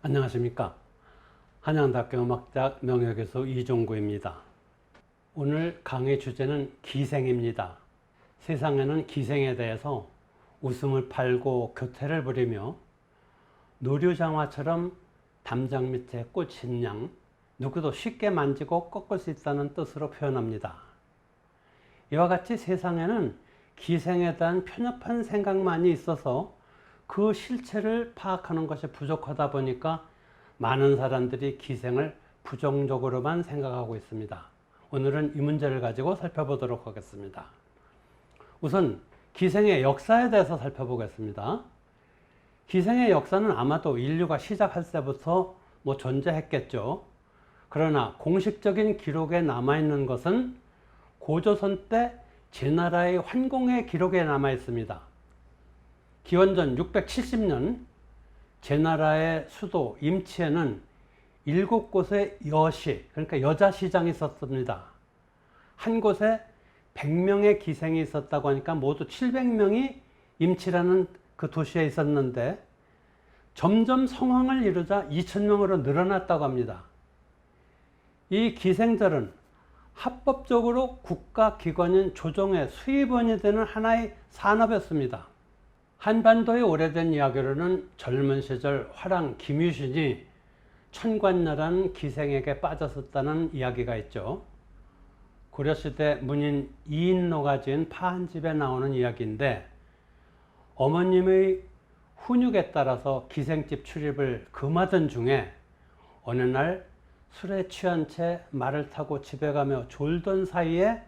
안녕하십니까. 한양대학교 음악대학 명예교수 이종구입니다. 오늘 강의 주제는 기생입니다. 세상에는 기생에 대해서 웃음을 팔고 교태를 부리며 노류장화처럼 담장 밑에 꽂힌 양 누구도 쉽게 만지고 꺾을 수 있다는 뜻으로 표현합니다. 이와 같이 세상에는 기생에 대한 편협한 생각만이 있어서 그 실체를 파악하는 것이 부족하다 보니까 많은 사람들이 기생을 부정적으로만 생각하고 있습니다. 오늘은 이 문제를 가지고 살펴보도록 하겠습니다. 우선 기생의 역사에 대해서 살펴보겠습니다. 기생의 역사는 아마도 인류가 시작할 때부터 존재했겠죠. 그러나 공식적인 기록에 남아있는 것은 고조선 때 제나라의 환공의 기록에 남아있습니다. 기원전 670년 제나라의 수도 임치에는 7곳의 여시, 그러니까 여자시장이 있었습니다. 한 곳에 100명의 기생이 있었다고 하니까 모두 700명이 임치라는 그 도시에 있었는데 점점 성황을 이루자 2000명으로 늘어났다고 합니다. 이 기생들은 합법적으로 국가기관인 조정의 수입원이 되는 하나의 산업이었습니다. 한반도의 오래된 이야기로는 젊은 시절 화랑 김유신이 천관녀라는 기생에게 빠졌었다는 이야기가 있죠. 고려시대 문인 이인노가 지은 파한집에 나오는 이야기인데 어머님의 훈육에 따라서 기생집 출입을 금하던 중에 어느 날 술에 취한 채 말을 타고 집에 가며 졸던 사이에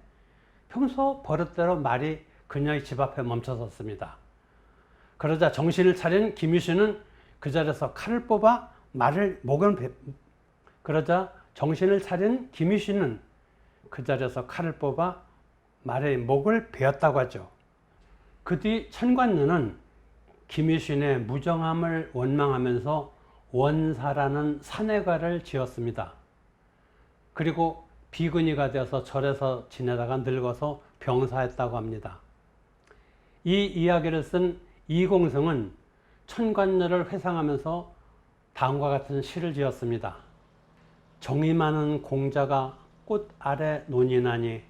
평소 버릇대로 말이 그녀의 집 앞에 멈춰섰습니다. 그러자 정신을 차린 김유신은 그 자리에서 칼을 뽑아 말을 그러자 정신을 차린 김유신은 그 자리에서 칼을 뽑아 말의 목을 베었다고 하죠. 그 뒤 천관녀는 김유신의 무정함을 원망하면서 원사라는 사내가를 지었습니다. 그리고 비근이가 되어서 절에서 지내다가 늙어서 병사했다고 합니다. 이 이야기를 쓴 이공성은 천관녀를 회상하면서 다음과 같은 시를 지었습니다. 정이 많은 공자가 꽃 아래 논이나니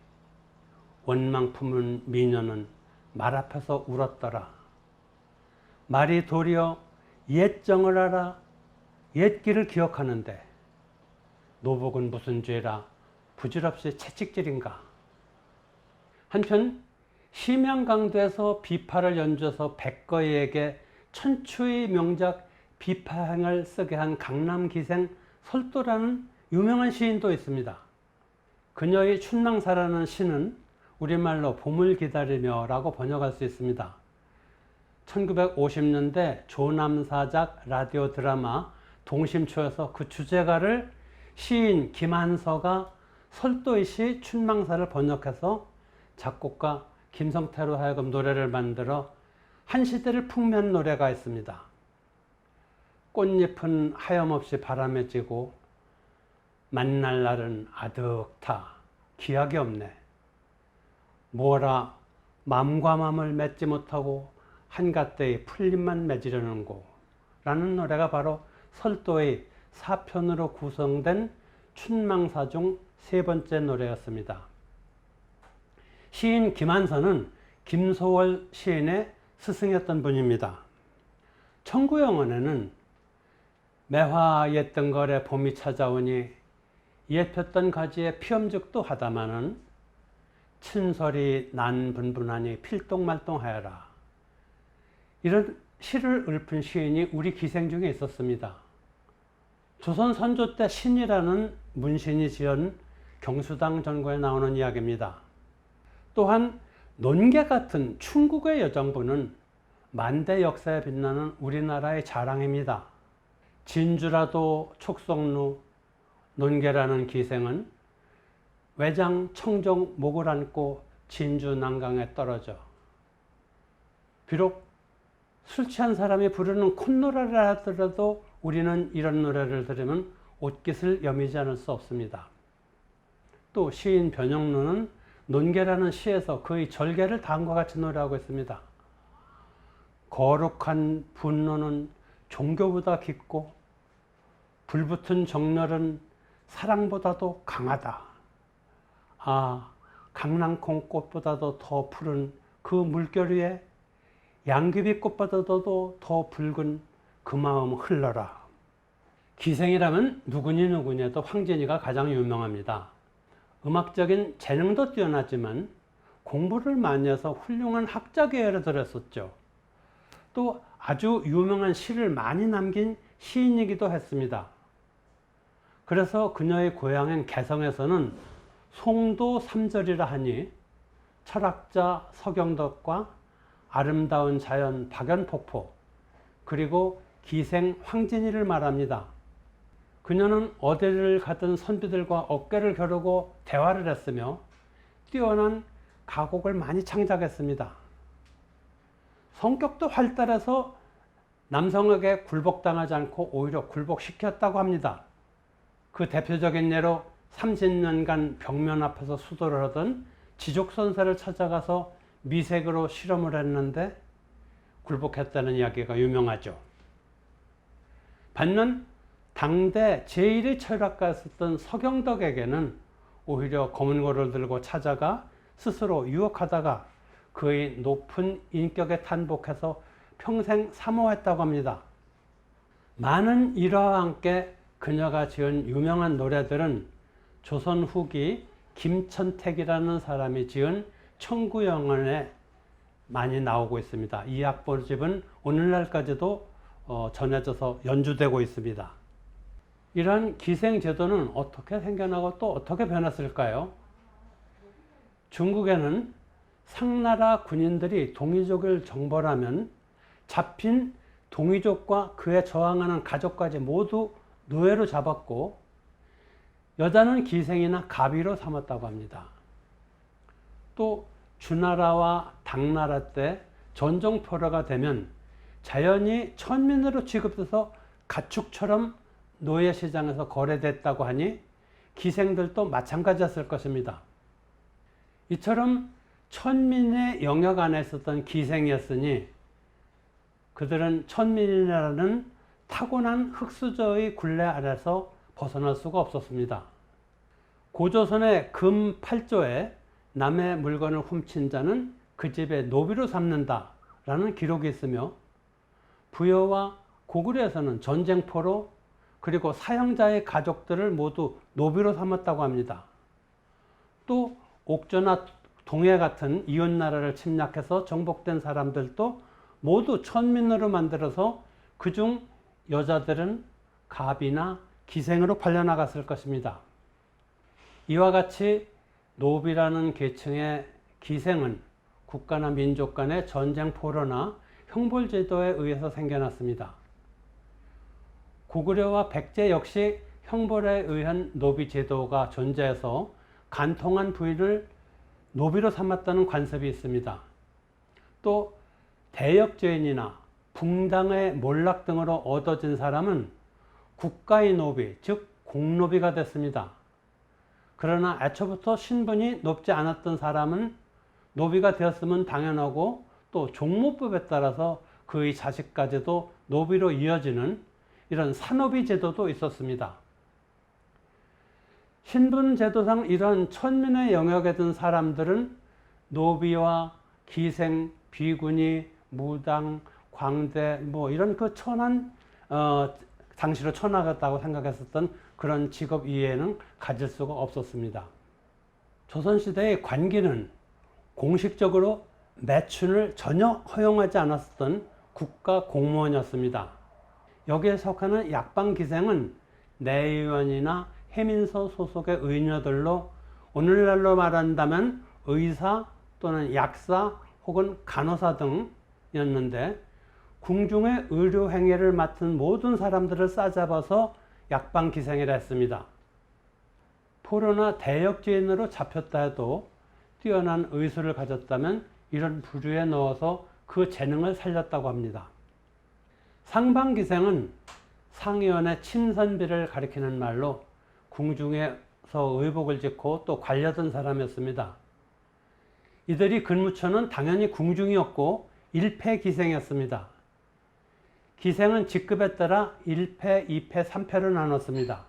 원망 품은 미녀는 말 앞에서 울었더라. 말이 도리어 옛정을 알아 옛길을 기억하는데 노복은 무슨 죄라 부질없이 채찍질인가. 한편 심양강도에서 비파를 연주해서 백거이에게 천추의 명작 비파행을 쓰게 한 강남기생 설도라는 유명한 시인도 있습니다. 그녀의 춘망사라는 시는 우리말로 봄을 기다리며 라고 번역할 수 있습니다. 1950년대 조남사작 라디오 드라마 동심초에서 그 주제가를 시인 김한서가 설도의 시 춘망사를 번역해서 작곡가 김성태로 하여금 노래를 만들어 한 시대를 풍미한 노래가 있습니다. 꽃잎은 하염없이 바람에 지고 만날 날은 아득타 기약이 없네. 뭐라 맘과 맘을 맺지 못하고 한갓대의 풀잎만 맺으려는고 라는 노래가 바로 설도의 사편으로 구성된 춘망사 중 세 번째 노래였습니다. 시인 김한서는 김소월 시인의 스승이었던 분입니다. 청구영원에는 매화 옛 등걸에 봄이 찾아오니 옛 폈던 가지에 피엄죽도 하다마는 친설이 난 분분하니 필동말동하여라. 이런 시를 읊은 시인이 우리 기생 중에 있었습니다. 조선 선조 때 신이라는 문신이 지은 경수당 전거에 나오는 이야기입니다. 또한 논개 같은 충국의 여정부는 만대 역사에 빛나는 우리나라의 자랑입니다. 진주라도 촉성루 논개라는 기생은 외장 청정 목을 안고 진주 난강에 떨어져 비록 술 취한 사람이 부르는 콧노래를 하더라도 우리는 이런 노래를 들으면 옷깃을 여미지 않을 수 없습니다. 또 시인 변영루는 논개라는 시에서 그의 절개를 다음과 같이 노래하고 있습니다. 거룩한 분노는 종교보다 깊고 불붙은 정열은 사랑보다도 강하다. 아, 강낭콩 꽃보다도 더 푸른 그 물결 위에 양귀비 꽃보다도 더 붉은 그 마음 흘러라. 기생이라면 누구니도 황진이가 가장 유명합니다. 음악적인 재능도 뛰어났지만 공부를 많이 해서 훌륭한 학자 계열에 들었었죠. 또 아주 유명한 시를 많이 남긴 시인이기도 했습니다. 그래서 그녀의 고향인 개성에서는 송도 삼절이라 하니 철학자 서경덕과 아름다운 자연 박연폭포, 그리고 기생 황진이를 말합니다. 그녀는 어디를 가든 선비들과 어깨를 겨루고 대화를 했으며 뛰어난 가곡을 많이 창작했습니다. 성격도 활달해서 남성에게 굴복당하지 않고 오히려 굴복시켰다고 합니다. 그 대표적인 예로 30년간 벽면 앞에서 수도를 하던 지족선사를 찾아가서 미색으로 실험을 했는데 굴복했다는 이야기가 유명하죠. 반면 당대 제1의 철학가였었던 서경덕에게는 오히려 검은고를 들고 찾아가 스스로 유혹하다가 그의 높은 인격에 탄복해서 평생 사모했다고 합니다. 많은 일화와 함께 그녀가 지은 유명한 노래들은 조선 후기 김천택이라는 사람이 지은 청구영원에 많이 나오고 있습니다. 이 악보집은 오늘날까지도 전해져서 연주되고 있습니다. 이러한 기생제도는 어떻게 생겨나고 또 어떻게 변했을까요? 중국에는 상나라 군인들이 동이족을 정벌하면 잡힌 동이족과 그에 저항하는 가족까지 모두 노예로 잡았고 여자는 기생이나 가비로 삼았다고 합니다. 또 주나라와 당나라 때 전종포로가 되면 자연히 천민으로 취급돼서 가축처럼 노예시장에서 거래됐다고 하니 기생들도 마찬가지였을 것입니다. 이처럼 천민의 영역 안에 있었던 기생이었으니 그들은 천민이라는 타고난 흙수저의 굴레 아래서 벗어날 수가 없었습니다. 고조선의 금 8조에 남의 물건을 훔친 자는 그 집의 노비로 삼는다 라는 기록이 있으며 부여와 고구려에서는 전쟁포로 그리고 사형자의 가족들을 모두 노비로 삼았다고 합니다. 또 옥조나 동해 같은 이웃나라를 침략해서 정복된 사람들도 모두 천민으로 만들어서 그중 여자들은 갑이나 기생으로 팔려나갔을 것입니다. 이와 같이 노비라는 계층의 기생은 국가나 민족 간의 전쟁 포로나 형벌제도에 의해서 생겨났습니다. 고구려와 백제 역시 형벌에 의한 노비 제도가 존재해서 간통한 부위를 노비로 삼았다는 관습이 있습니다. 또 대역죄인이나 붕당의 몰락 등으로 얻어진 사람은 국가의 노비, 즉 공노비가 됐습니다. 그러나 애초부터 신분이 높지 않았던 사람은 노비가 되었으면 당연하고 또 종무법에 따라서 그의 자식까지도 노비로 이어지는 이런 산노비 제도도 있었습니다. 신분 제도상 이런 천민의 영역에 든 사람들은 노비와 기생, 비구니, 무당, 광대 이런 그 천한 당시로 천하였다고 생각했었던 그런 직업 이해는 가질 수가 없었습니다. 조선시대의 관기는 공식적으로 매춘을 전혀 허용하지 않았었던 국가 공무원이었습니다. 여기에 속하는 약방기생은 내의원이나 해민서 소속의 의녀들로 오늘날로 말한다면 의사 또는 약사 혹은 간호사 등이었는데 궁중의 의료 행위를 맡은 모든 사람들을 싸잡아서 약방기생이라 했습니다. 포로나 대역죄인으로 잡혔다 해도 뛰어난 의술을 가졌다면 이런 부류에 넣어서 그 재능을 살렸다고 합니다. 상방기생은 상의원의 친선비를 가리키는 말로 궁중에서 의복을 짓고 또 관리하던 사람이었습니다. 이들이 근무처는 당연히 궁중이었고 일패기생이었습니다. 기생은 직급에 따라 1패, 2패, 3패로 나눴습니다.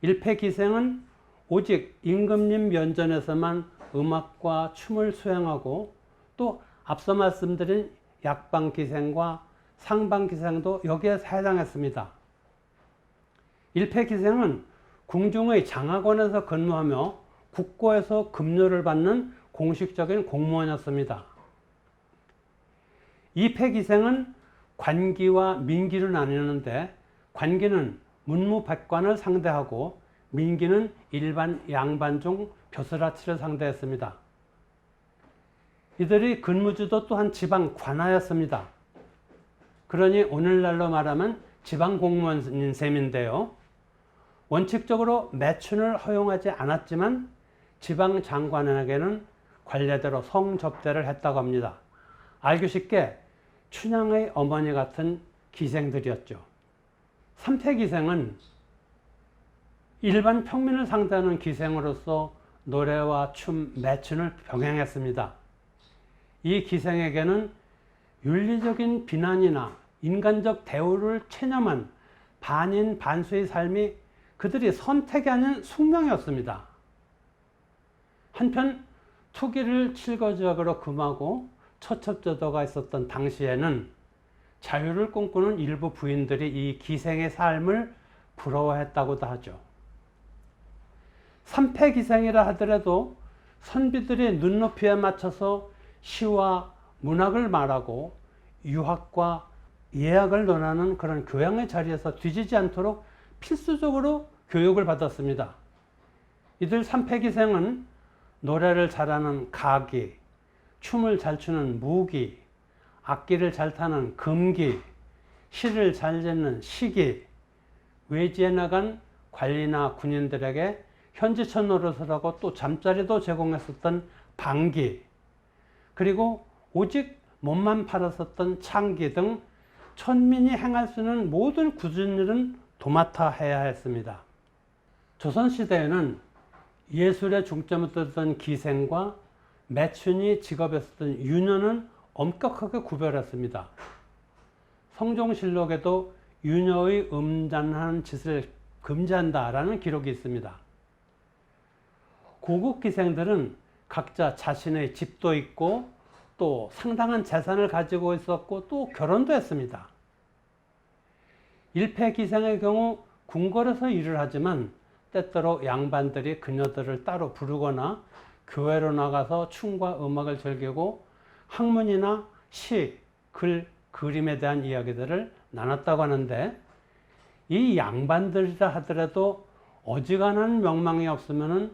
1패 기생은 오직 임금님 면전에서만 음악과 춤을 수행하고 또 앞서 말씀드린 약방 기생과 상방 기생도 여기에 해당했습니다. 1패 기생은 궁중의 장학원에서 근무하며 국고에서 급료를 받는 공식적인 공무원이었습니다. 2패 기생은 관기와 민기로 나뉘는데 관기는 문무백관을 상대하고 민기는 일반 양반 중 벼슬아치를 상대했습니다. 이들이 근무지도 또한 지방 관하였습니다. 그러니 오늘날로 말하면 지방 공무원인 셈인데요. 원칙적으로 매춘을 허용하지 않았지만 지방 장관에게는 관례대로 성접대를 했다고 합니다. 알기 쉽게 춘향의 어머니 같은 기생들이었죠. 3패 기생은 일반 평민을 상대하는 기생으로서 노래와 춤, 매춘을 병행했습니다. 이 기생에게는 윤리적인 비난이나 인간적 대우를 체념한 반인 반수의 삶이 그들이 선택이 아닌 숙명이었습니다. 한편 투기를 칠거지역으로 금하고 처첩제도가 있었던 당시에는 자유를 꿈꾸는 일부 부인들이 이 기생의 삶을 부러워했다고도 하죠. 3패 기생이라 하더라도 선비들이 눈높이에 맞춰서 시와 문학을 말하고 유학과 예학을 논하는 그런 교양의 자리에서 뒤지지 않도록 필수적으로 교육을 받았습니다. 이들 3패 기생은 노래를 잘하는 가기, 춤을 잘 추는 무기, 악기를 잘 타는 금기, 시를 잘 짓는 시기, 외지에 나간 관리나 군인들에게 현지천 노릇을 하고 또 잠자리도 제공했었던 방기, 그리고 오직 몸만 팔았었던 창기 등 천민이 행할 수 있는 모든 굳은 일은 도맡아 해야 했습니다. 조선시대에는 예술에 중점을 뒀던 기생과 매춘이 직업이었던 유녀는 엄격하게 구별했습니다. 성종실록에도 유녀의 음란한 짓을 금지한다라는 기록이 있습니다. 고급 기생들은 각자 자신의 집도 있고 또 상당한 재산을 가지고 있었고 또 결혼도 했습니다. 1패 기생의 경우 궁궐에서 일을 하지만 때때로 양반들이 그녀들을 따로 부르거나 교회로 나가서 춤과 음악을 즐기고 학문이나 시, 글, 그림에 대한 이야기들을 나눴다고 하는데 이 양반들이라 하더라도 어지간한 명망이 없으면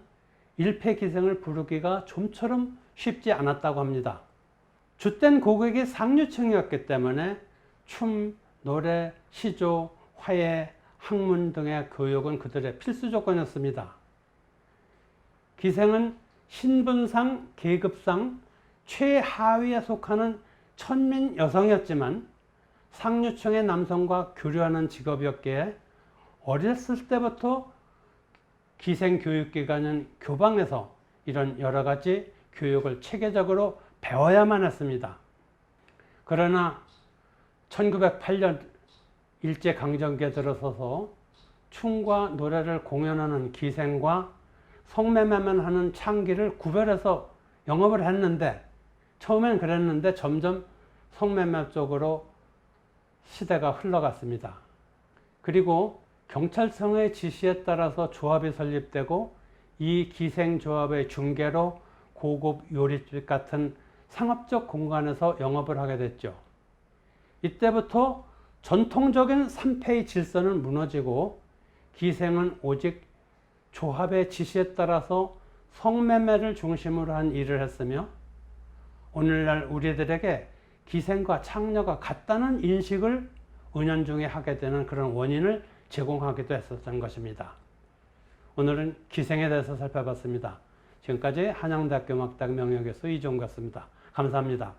1패 기생을 부르기가 좀처럼 쉽지 않았다고 합니다. 주된 고객이 상류층이었기 때문에 춤, 노래, 시조, 화예, 학문 등의 교육은 그들의 필수 조건이었습니다. 기생은 신분상, 계급상 최하위에 속하는 천민 여성이었지만 상류층의 남성과 교류하는 직업이었기에 어렸을 때부터 기생교육기관인 교방에서 이런 여러 가지 교육을 체계적으로 배워야만 했습니다. 그러나 1908년 일제강점기에 들어서서 춤과 노래를 공연하는 기생과 성매매만 하는 창기를 구별해서 영업을 했는데 처음엔 그랬는데 점점 성매매 쪽으로 시대가 흘러갔습니다. 그리고 경찰청의 지시에 따라서 조합이 설립되고 이 기생조합의 중개로 고급 요리집 같은 상업적 공간에서 영업을 하게 됐죠. 이때부터 전통적인 3패의 질서는 무너지고 기생은 오직 조합의 지시에 따라서 성매매를 중심으로 한 일을 했으며 오늘날 우리들에게 기생과 창녀가 같다는 인식을 은연중에 하게 되는 그런 원인을 제공하기도 했었던 것입니다. 오늘은 기생에 대해서 살펴봤습니다. 지금까지 한양대학교 음악대학 명예교수 이종구였습니다. 감사합니다.